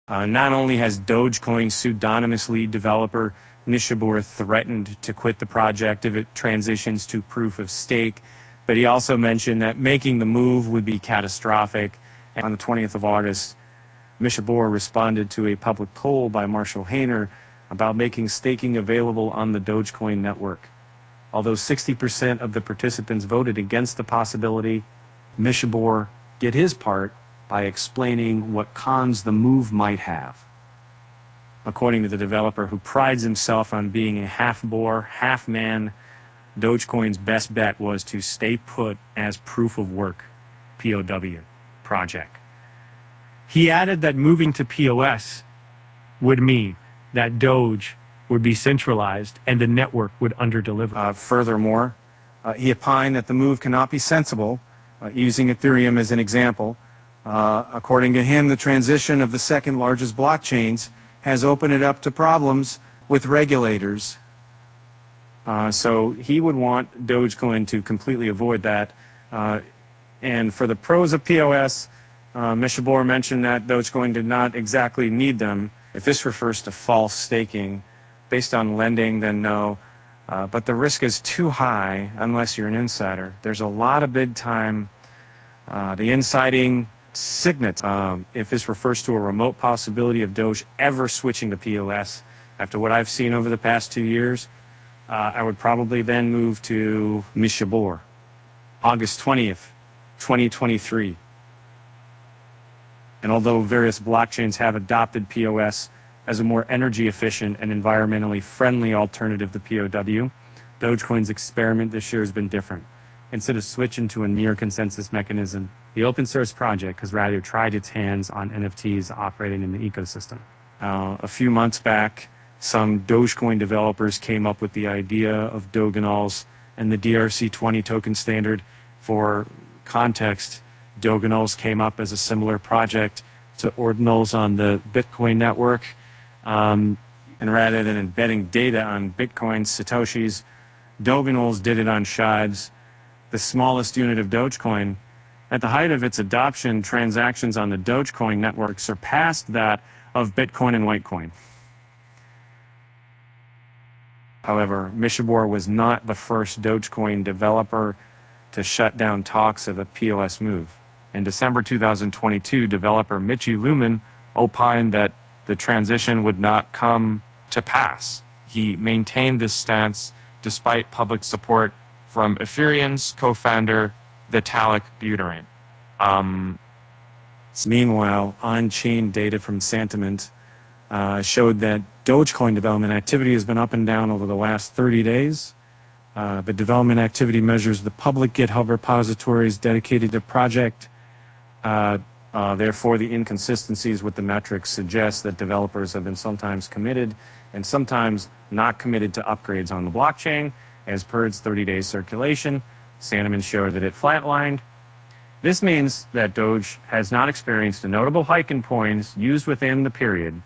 Not only has Dogecoin pseudonymous lead developer Mishaboar threatened to quit the project if it transitions to proof of stake, but he also mentioned that making the move would be catastrophic. And on the 20th of August, Mishaboar responded to a public poll by Marshall Hayner about making staking available on the Dogecoin network. Although 60% of the participants voted against the possibility, Mishaboar did his part by explaining what cons the move might have. According to the developer, who prides himself on being a half-boar, half-man, Dogecoin's best bet was to stay put as proof of work, POW, project. He added that moving to POS would mean that Doge would be centralized and the network would underdeliver. Furthermore, he opined that the move cannot be sensible, using Ethereum as an example. According to him, the transition of the second largest blockchains has opened it up to problems with regulators. So he would want Dogecoin to completely avoid that. And for the pros of POS, Mishaboar mentioned that Dogecoin did not exactly need them. If this refers to false staking based on lending, then no. But the risk is too high unless you're an insider. There's a lot of big time, the inciting signets. If this refers to a remote possibility of Doge ever switching to POS, after what I've seen over the past 2 years, I would probably then move to Mishaboar. August 20th, 2023. And although various blockchains have adopted POS as a more energy efficient and environmentally friendly alternative to POW, Dogecoin's experiment this year has been different. Instead of switching to a near consensus mechanism, the open source project has rather tried its hands on NFTs operating in the ecosystem. A few months back, some Dogecoin developers came up with the idea of Doganals and the DRC20 token standard. For context, Doganals came up as a similar project to Ordinals on the Bitcoin network. And rather than embedding data on Bitcoin's Satoshis, Doganals did it on Shides, the smallest unit of Dogecoin. At the height of its adoption, transactions on the Dogecoin network surpassed that of Bitcoin and Litecoin. However, Mishaboar was not the first Dogecoin developer to shut down talks of a POS move. In December 2022, developer Michi Lumen opined that the transition would not come to pass. He maintained this stance despite public support from Ethereum's co-founder Vitalik Buterin. Meanwhile, on-chain data from Sentiment showed that Dogecoin development activity has been up and down over the last 30 days. The development activity measures the public GitHub repositories dedicated to project. Therefore, the inconsistencies with the metrics suggest that developers have been sometimes committed and sometimes not committed to upgrades on the blockchain. As per its 30-day circulation, Sentiment showed that it flatlined. This means that Doge has not experienced a notable hike in coins used within the period,